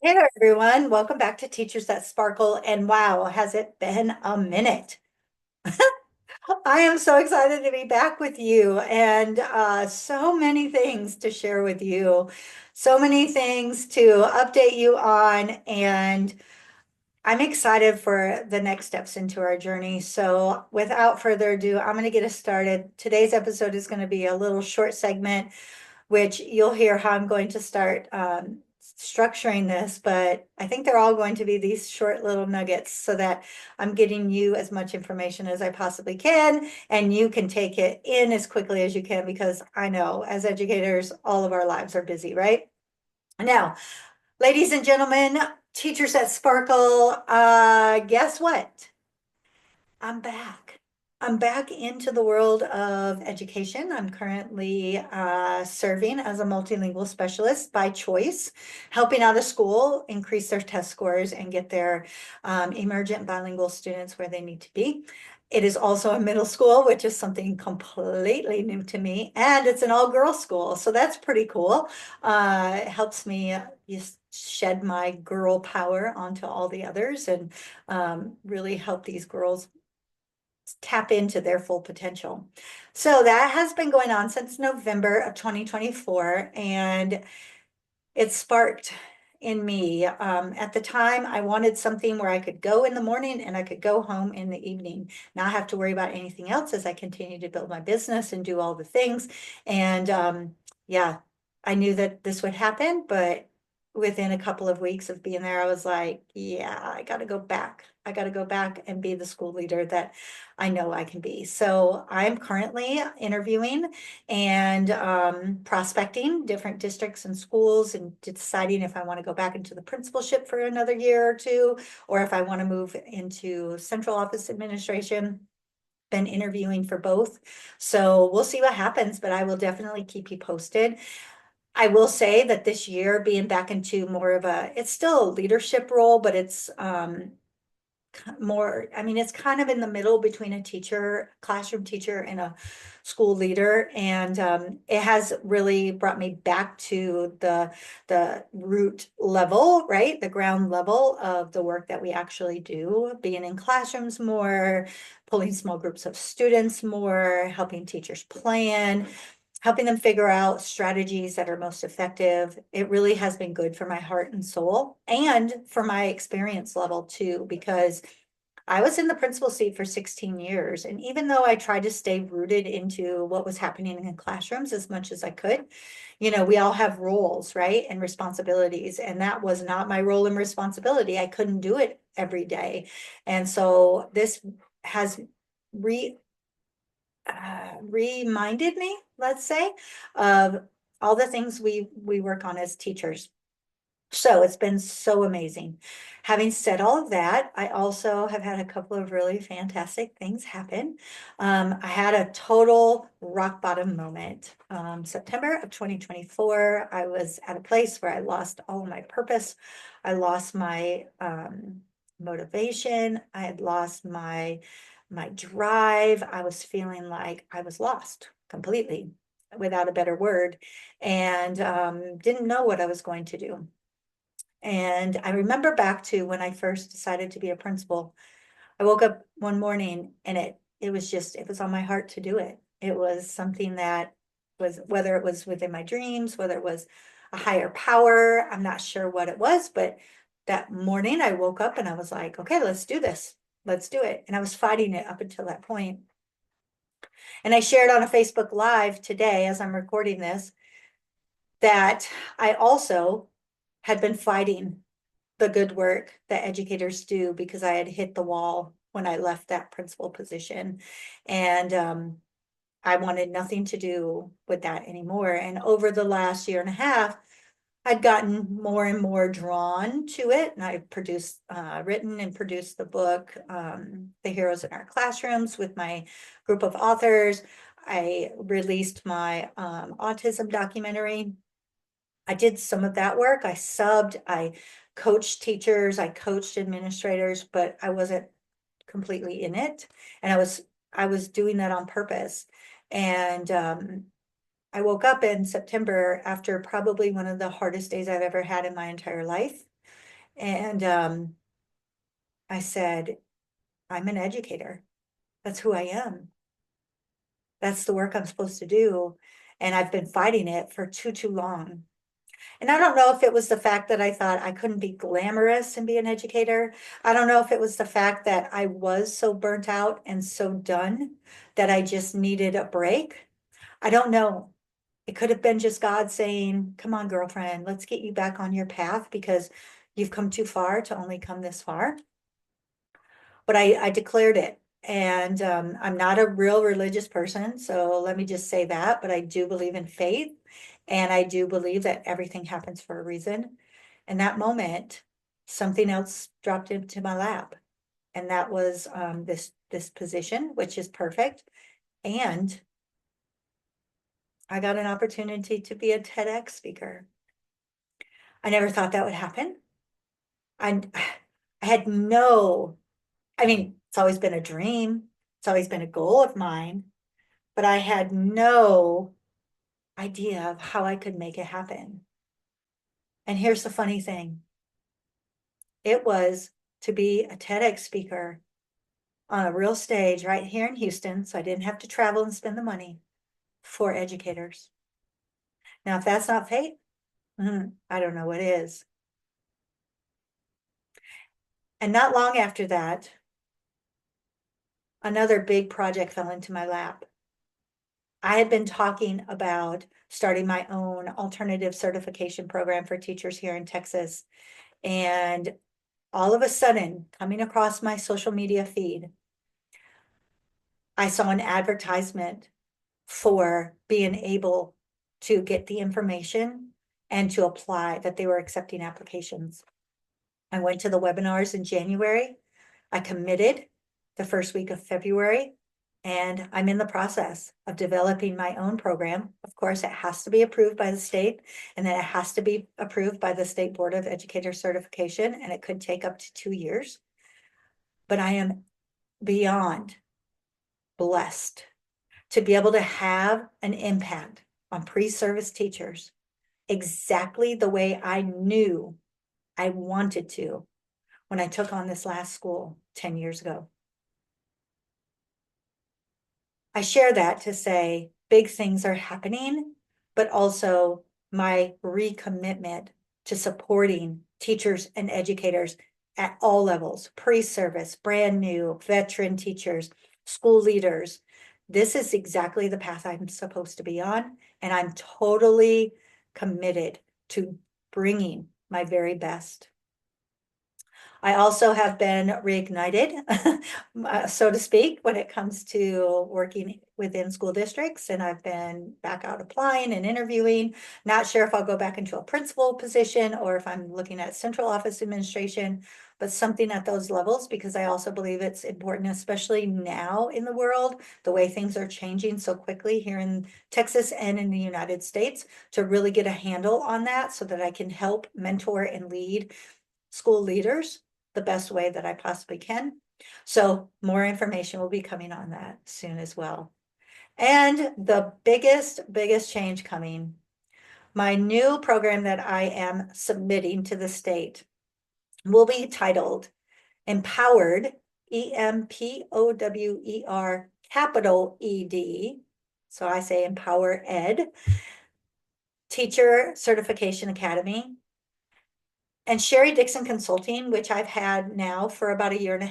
Hey there, everyone. Welcome back to Teachers That Sparkle. And wow, has it been a minute? I am so excited to be back with you and so many things to share with you, so many things to update you on. And I'm excited for the next steps into our journey. So, without further ado, I'm going to get us started. Today's episode is going to be a little short segment which you'll hear how I'm going to start structuring this, but I think they're all going to be these short little nuggets so that I'm getting you as much information as I possibly can, and you can take it in as quickly as you can because I know as educators, all of our lives are busy, right? Now, ladies and gentlemen, teachers that sparkle, guess what? I'm back. I'm back into the world of education. I'm currently serving as a multilingual specialist by choice, helping out a school increase their test scores and get their emergent bilingual students where they need to be. It is also a middle school, which is something completely new to me, and it's an all-girls school, so that's pretty cool. It helps me just shed my girl power onto all the others and really help these girls tap into their full potential. So that has been going on since November of 2024, and it sparked in me. At the time, I wanted something where I could go in the morning and I could go home in the evening, not have to worry about anything else as I continue to build my business and do all the things. And yeah, I knew that this would happen, but within a couple of weeks of being there, I was like, yeah, I got to go back. I got to go back and be the school leader that I know I can be. So I'm currently interviewing and prospecting different districts and schools and deciding if I want to go back into the principalship for another year or two, or if I want to move into central office administration. Been interviewing for both. So we'll see what happens, but I will definitely keep you posted. I will say that this year being back into more of it's still a leadership role, but it's more, I mean, it's kind of in the middle between a teacher, classroom teacher and a school leader. And it has really brought me back to the root level, right? The ground level of the work that we actually do, being in classrooms more, pulling small groups of students more, helping teachers plan, helping them figure out strategies that are most effective. It really has been good for my heart and soul and for my experience level too, because I was in the principal seat for 16 years. And even though I tried to stay rooted into what was happening in classrooms as much as I could, we all have roles, right? And responsibilities. And that was not my role and responsibility. I couldn't do it every day. And so this has re reminded me, let's say, of all the things we work on as teachers. So it's been so amazing. Having said all of that, I also have had a couple of really fantastic things happen. I had a total rock bottom moment. September of 2024, I was at a place where I lost all of my purpose. I lost my motivation. I had lost my drive. I was feeling like I was lost completely, without a better word, and didn't know what I was going to do. And I remember back to when I first decided to be a principal. I woke up one morning and it was on my heart to do it. It was something that was, whether it was within my dreams, whether it was a higher power, I'm not sure what it was, but that morning I woke up and I was like, okay, let's do this. Let's do it. And I was fighting it up until that point. And I shared on a Facebook Live today as I'm recording this that I also had been fighting the good work that educators do because I had hit the wall when I left that principal position. And I wanted nothing to do with that anymore. And over the last year and a half, I'd gotten more and more drawn to it. And I produced, written and produced the book, The Heroes in Our Classrooms, with my group of authors. I released my autism documentary. I did some of that work. I subbed, I coached teachers, I coached administrators, but I wasn't completely in it. And I was doing that on purpose. And I woke up in September after probably one of the hardest days I've ever had in my entire life. And I said, I'm an educator. That's who I am. That's the work I'm supposed to do. And I've been fighting it for too long. And I don't know if it was the fact that I thought I couldn't be glamorous and be an educator. I don't know if it was the fact that I was so burnt out and so done that I just needed a break. I don't know. It could have been just God saying, come on, girlfriend, let's get you back on your path because you've come too far to only come this far. But I declared it. And I'm not a real religious person, so let me just say that, but I do believe in faith. And I do believe that everything happens for a reason. In that moment, something else dropped into my lap. And that was this position, which is perfect. And I got an opportunity to be a TEDx speaker. I never thought that would happen. I, I had no, I mean, it's always been a dream. It's always been a goal of mine, but I had no idea of how I could make it happen. And here's the funny thing. It was to be a TEDx speaker on a real stage right here in Houston, so I didn't have to travel and spend the money for educators. Now, if that's not fate, I don't know what is. And not long after that, another big project fell into my lap. I had been talking about starting my own alternative certification program for teachers here in Texas. And all of a sudden, coming across my social media feed, I saw an advertisement for being able to get the information and to apply, that they were accepting applications. I went to the webinars in January. I committed the first week of February, and I'm in the process of developing my own program. Of course, it has to be approved by the state, and then it has to be approved by the State Board of Educator Certification, and it could take up to 2 years. But I am beyond blessed to be able to have an impact on pre-service teachers exactly the way I knew I wanted to when I took on this last school 10 years ago. I share that to say big things are happening, but also my recommitment to supporting teachers and educators at all levels, pre-service, brand new, veteran teachers, school leaders. This is exactly the path I'm supposed to be on, and I'm totally committed to bringing my very best. I also have been reignited, so to speak, when it comes to working within school districts. And I've been back out applying and interviewing. Not sure if I'll go back into a principal position or if I'm looking at central office administration, but something at those levels, because I also believe it's important, especially now in the world, the way things are changing so quickly here in Texas and in the United States, to really get a handle on that so that I can help mentor and lead school leaders the best way that I possibly can. So more information will be coming on that soon as well. And the biggest change coming, my new program that I am submitting to the state will be titled Empowered, EMPOWER, capital ED. So I say Empower Ed, Teacher Certification Academy. And Sherry Dixon Consulting, which I've had now for about 1.5 years,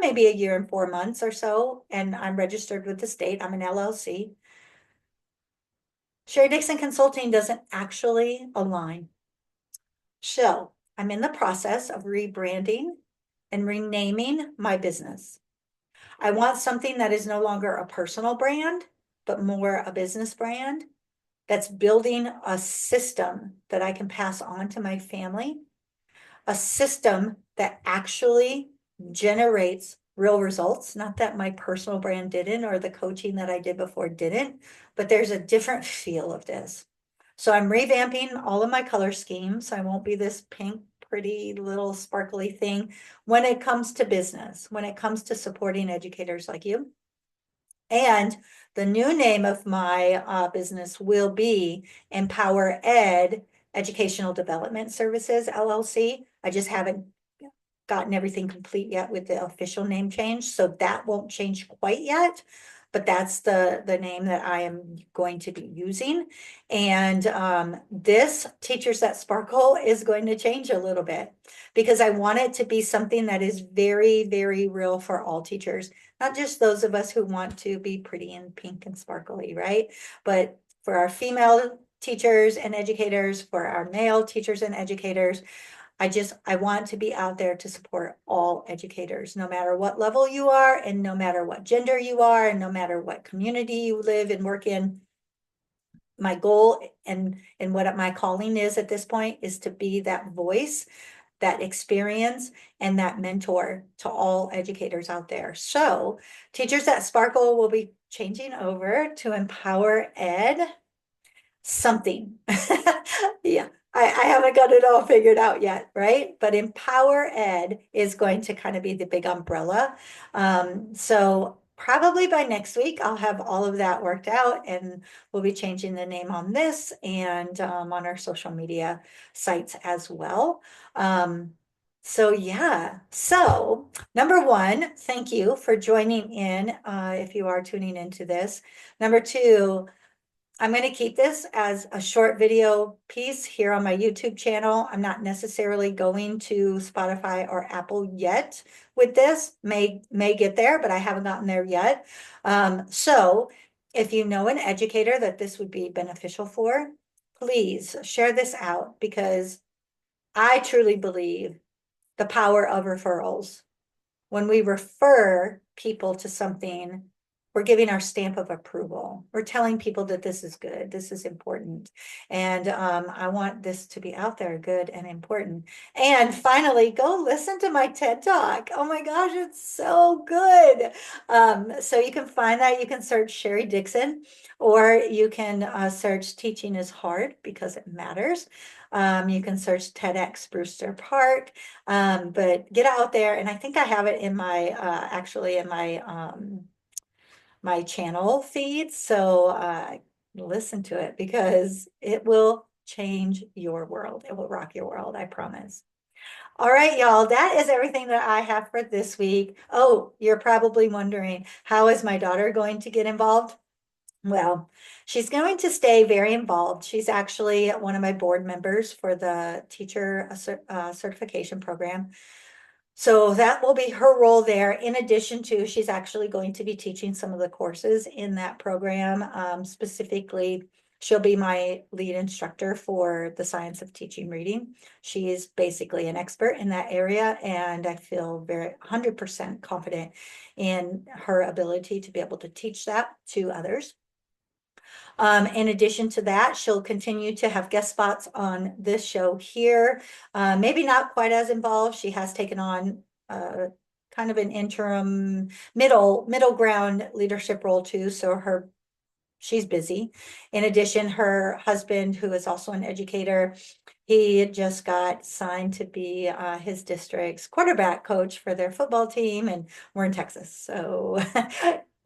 maybe 1 year and 4 months or so, and I'm registered with the state. I'm an LLC. Sherry Dixon Consulting doesn't actually align. So I'm in the process of rebranding and renaming my business. I want something that is no longer a personal brand, but more a business brand that's building a system that I can pass on to my family, a system that actually generates real results. Not that my personal brand didn't or the coaching that I did before didn't, but there's a different feel of this. So I'm revamping all of my color schemes. I won't be this pink, pretty little sparkly thing when it comes to business, when it comes to supporting educators like you. And the new name of my business will be Empower Ed, Educational Development Services LLC. I just haven't gotten everything complete yet with the official name change, so that won't change quite yet. But that's the name that I am going to be using. And this Teachers That Sparkle is going to change a little bit because I want it to be something that is very, very real for all teachers, not just those of us who want to be pretty and pink and sparkly, right? But for our female teachers and educators, for our male teachers and educators, I want to be out there to support all educators, no matter what level you are, and no matter what gender you are, and no matter what community you live and work in. My goal and what my calling is at this point is to be that voice, that experience, and that mentor to all educators out there. So Teachers That Sparkle will be changing over to Empower Ed something. Yeah, I haven't got it all figured out yet, right? But Empower Ed is going to kind of be the big umbrella. So probably by next week, I'll have all of that worked out, and we'll be changing the name on this and on our social media sites as well. So yeah, so number one, thank you for joining in if you are tuning into this. Number two, I'm going to keep this as a short video piece here on my YouTube channel. I'm not necessarily going to Spotify or Apple yet with this. May get there, but I haven't gotten there yet. So if you know an educator that this would be beneficial for, please share this out, because I truly believe the power of referrals. When we refer people to something, we're giving our stamp of approval. We're telling people that this is good, this is important. And I want this to be out there, good and important. And finally, go listen to my TED Talk. Oh my gosh, it's so good. So you can find that. You can search Sherry Dixon, or you can search Teaching is Hard Because It Matters. You can search TEDx Brewster Park. But get out there, and I think I have it in my actually in my channel feed. So listen to it, because it will change your world. It will rock your world, I promise. All right, y'all, that is everything that I have for this week. Oh, you're probably wondering, how is my daughter going to get involved? Well, she's going to stay very involved. She's actually one of my board members for the teacher certification program. So that will be her role there. In addition to, she's actually going to be teaching some of the courses in that program. Specifically, she'll be my lead instructor for the science of teaching reading. She is basically an expert in that area, and I feel very 100% confident in her ability to be able to teach that to others. In addition to that, she'll continue to have guest spots on this show here. Maybe not quite as involved. She has taken on kind of an interim middle ground leadership role too. So she's busy. In addition, her husband, who is also an educator, he just got signed to be his district's quarterback coach for their football team, and we're in Texas. So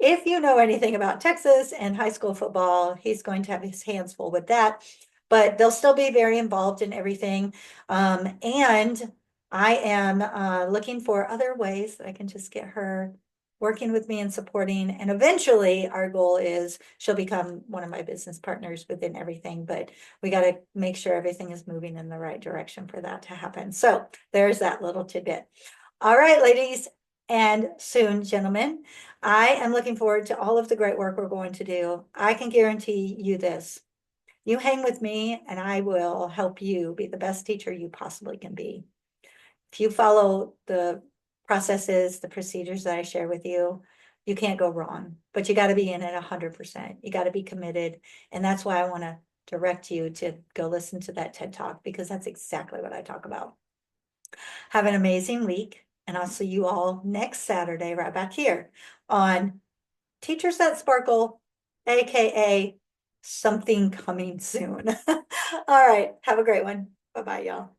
if you know anything about Texas and high school football, he's going to have his hands full with that. But they'll still be very involved in everything. And I am looking for other ways that I can just get her working with me and supporting. And eventually our goal is she'll become one of my business partners within everything, but we got to make sure everything is moving in the right direction for that to happen. So there's that little tidbit. All right, ladies, and soon, gentlemen, I am looking forward to all of the great work we're going to do. I can guarantee you this. You hang with me and I will help you be the best teacher you possibly can be. If you follow the processes, the procedures that I share with you, you can't go wrong, but you got to be in it 100%. You got to be committed. And that's why I want to direct you to go listen to that TED Talk, because that's exactly what I talk about. Have an amazing week, and I'll see you all next Saturday right back here on Teachers That Sparkle, AKA something coming soon. All right. Have a great one. Bye-bye, y'all.